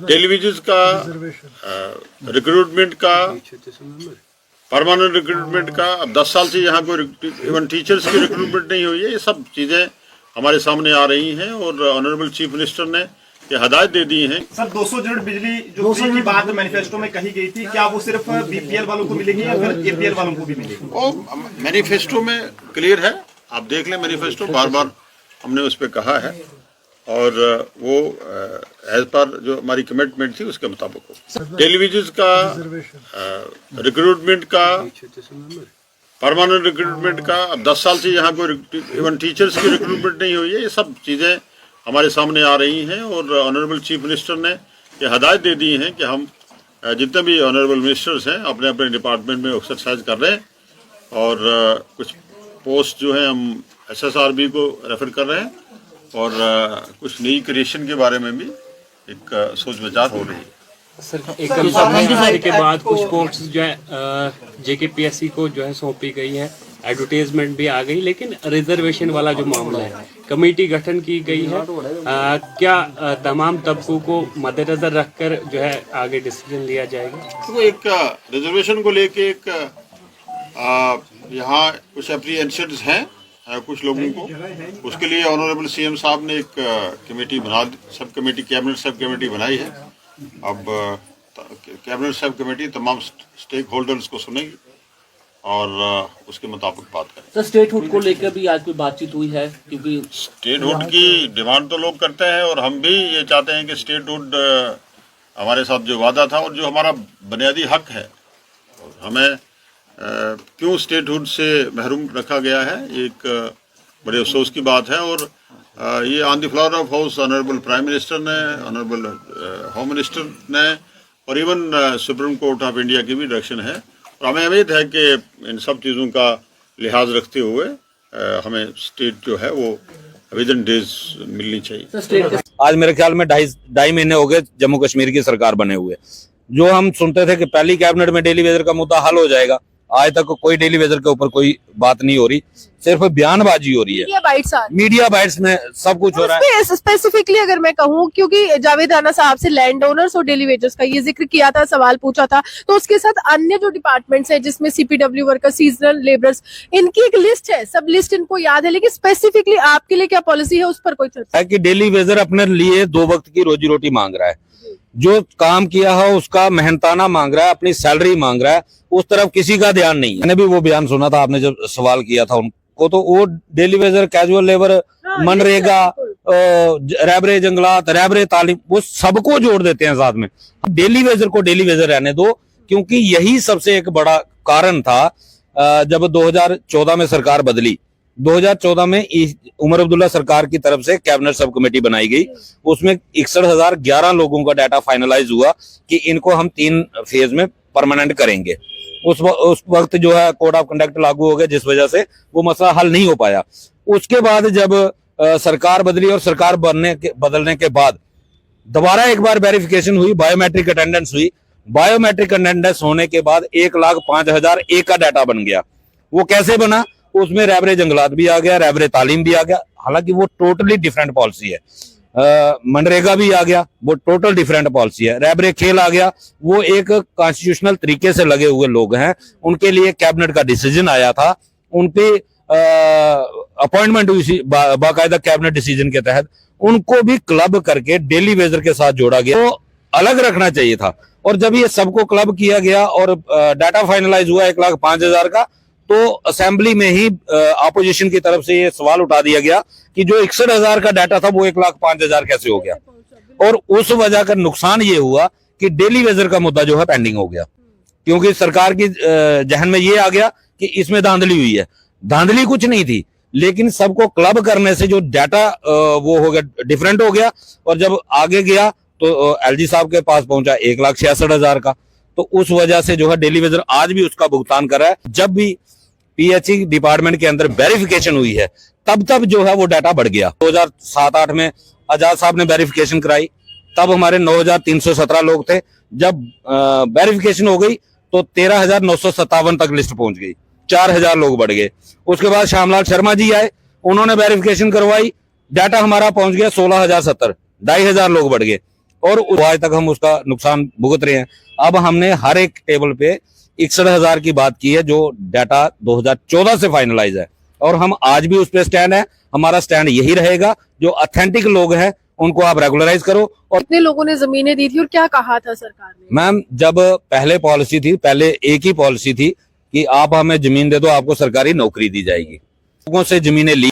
Television का recruitment का permanent recruitment का अब 10 साल से यहाँ कोई इवन टीचर्स की रिक्रूटमेंट नहीं हुई है। ये सब चीज़ें हमारे सामने आ रही हैं और ऑनरेबल चीफ मिनिस्टर ने ये हदायत दे दी हैं। सर 200 यूनिट बिजली जो फ्री की बात मैनिफेस्टो में कही गई थी, क्या वो सिर्फ बीपीएल वालों को मिलेगी या फिर एपीएल वालों को भी मिलेगी? वो मैनिफेस्टो में क्लियर है, आप देख लें मैनिफेस्टो, बार बार हमने उस पर कहा है और वो एज पर जो हमारी कमिटमेंट थी उसके मुताबिक हो। टेलीविजन का रिक्रूटमेंट का परमानेंट रिक्रूटमेंट का अब 10 साल से यहाँ कोई इवन टीचर्स की रिक्रूटमेंट नहीं हुई है। ये सब चीज़ें हमारे सामने आ रही हैं और ऑनरेबल चीफ मिनिस्टर ने ये हदायत दे दी हैं कि हम जितने भी ऑनरेबल मिनिस्टर्स हैं अपने अपने डिपार्टमेंट में एक्सरसाइज कर रहे हैं और कुछ पोस्ट जो है हम SSRB को रेफर कर रहे हैं और कुछ नई क्रिएशन के बारे में भी एक सोच विचार हो रही है। सर एक कंसल्टेंसी के बाद कुछ पोस्ट्स जो है JKPSC को जो है सौंपी गई है, एडवर्टाइजमेंट भी आ गई, लेकिन रिजर्वेशन वाला जो मामला है कमेटी गठन की गई है, क्या तमाम तबकों को मद्देनजर रखकर जो है आगे डिसीजन लिया जाएगा? तो एक रिजर्वेशन को लेके एक यहाँ कुछ एप्रीहेंशंस हैं कुछ लोगों को, उसके लिए ऑनरेबल CM साहब ने एक committee sub committee cabinet sub committee बनाई है। अब कैबिनेट सब कमेटी तमाम स्टेक होल्डर्स को सुनेगी और उसके मुताबिक बात करें। सर स्टेटहुड को लेकर भी आज कोई बातचीत हुई है? क्योंकि स्टेटहुड की डिमांड तो लोग करते हैं और हम भी ये चाहते हैं कि स्टेटहुड हमारे साथ जो वादा था और जो हमारा बुनियादी हक है, हमें क्यों स्टेटहुड से महरूम रखा गया है, एक बड़े अफसोस की बात है। और ये on the floor of house honourable prime minister ने, ऑनरेबल होम मिनिस्टर ने और even supreme court of India की भी डायरेक्शन है और हमें उम्मीद है कि इन सब चीज़ों का लिहाज रखते हुए हमें स्टेट जो है वो विद इन डेज मिलनी चाहिए। आज मेरे ख्याल में ढाई महीने हो गए जम्मू कश्मीर की सरकार बने हुए। जो हम सुनते थे कि पहली कैबिनेट में डेली वेजर का मुद्दा हल हो जाएगा, आज तक कोई डेली वेजर के ऊपर कोई बात नहीं हो रही, सिर्फ बयानबाजी हो रही है। मीडिया बाइट्स में सब कुछ हो रहा है। स्पेसिफिकली अगर मैं कहूँ, क्योंकि जावेद राणा साहब से लैंड ओनर्स और डेली वेजर्स का ये जिक्र किया था, सवाल पूछा था, तो उसके साथ अन्य जो डिपार्टमेंट्स हैं जिसमें CPW वर्कर, सीजनल लेबरर्स, इनकी एक लिस्ट है, सब लिस्ट इनको याद है, लेकिन स्पेसिफिकली आपके लिए क्या पॉलिसी है उस पर कोई चर्चा है? कि डेली वेजर अपने लिए 2 वक्त की रोजी रोटी मांग रहा है, जो काम किया है उसका मेहनताना मांग रहा है, अपनी सैलरी मांग रहा है, उस तरफ किसी का ध्यान नहीं है। मैंने भी वो बयान सुना था, आपने जब सवाल किया था उनको, तो वो daily wager, casual labour, MNREGA, रैबरे जंगलात, रैबरे तालीम, वो सबको जोड़ देते हैं साथ में। डेली वेजर को डेली वेजर रहने दो, क्योंकि यही सबसे एक बड़ा कारण था जब 2014 में सरकार बदली। 2014 में उमर अब्दुल्ला सरकार की तरफ से कैबिनेट सब कमेटी बनाई गई, उसमें 61,011 लोगों का डाटा फाइनलाइज हुआ कि इनको हम 3 फेज में परमानेंट करेंगे। उस वक्त जो है कोड ऑफ कंडक्ट लागू हो गया, जिस वजह से वो मसला हल नहीं हो पाया। उसके बाद जब सरकार बदली और सरकार बदलने के बाद दोबारा एक बार वेरिफिकेशन हुई, बायोमेट्रिक अटेंडेंस हुई। बायोमेट्रिक अटेंडेंस होने के बाद 1,05,001 का डाटा बन गया। वो कैसे बना? उसमें रैबरे जंगलात भी आ गया, रैबरे तालीम भी आ गया, हालांकि वो टोटली डिफरेंट पॉलिसी है। मनरेगा भी आ गया, वो टोटल डिफरेंट पॉलिसी है। रैबरे खेल आ गया, वो एक कॉन्स्टिट्यूशनल तरीके से लगे हुए लोग हैं, उनके लिए कैबिनेट का डिसीजन आया था, उनपे अपॉइंटमेंट हुई बाकायदा कैबिनेट डिसीजन के तहत, उनको भी क्लब करके डेली वेजर के साथ जोड़ा गया। तो अलग रखना चाहिए था। और जब ये सबको क्लब किया गया और डाटा फाइनलाइज हुआ 1,05,000 का, तो असेंबली में ही अपोजिशन की तरफ से ये सवाल उठा दिया गया कि जो 61,000 का डाटा था वो 1,05,000 कैसे हो गया। और उस वजह का नुकसान ये हुआ कि डेली वेजर का मुद्दा जो है पेंडिंग हो गया, क्योंकि सरकार की जहन में ये आ गया कि इसमें धांधली हुई है। धांधली कुछ नहीं थी, लेकिन सबको क्लब करने से जो डाटा वो हो गया, डिफरेंट हो गया। और जब आगे गया तो LG साहब के पास पहुंचा 1,66,000 का। तो उस वजह से जो है डेली वेजर आज भी उसका भुगतान कर रहा है। जब भी PHE डिपार्टमेंट के अंदर वेरिफिकेशन हुई है, तब जो है वो डाटा बढ़ गया। 2007-8 में आजाद साहब ने वेरिफिकेशन कराई, तब हमारे 9,317 लोग थे। जब वेरिफिकेशन हो गई तो 13,957 तक लिस्ट पहुंच गई, 4,000 लोग बढ़ गए। उसके बाद श्यामलाल शर्मा जी आए, उन्होंने वेरिफिकेशन करवाई, डाटा हमारा पहुंच गया 16,070, 2,500 लोग बढ़ गए। और आज तक हम उसका नुकसान भुगत रहे हैं। अब हमने हर एक टेबल पे 61,000 की बात की है, जो डाटा 2014 से फाइनलाइज है, और हम आज भी उस पे स्टैंड है। हमारा स्टैंड यही रहेगा, जो ऑथेंटिक लोग हैं उनको आप रेगुलराइज करो। और कितने लोगों ने जमीनें दी थी और क्या कहा था सरकार ने? मैम, जब पहले पॉलिसी थी, पहले एक ही पॉलिसी थी कि आप हमें जमीन दे दो, आपको सरकारी नौकरी दी जाएगी। लोगों से जमीनें ली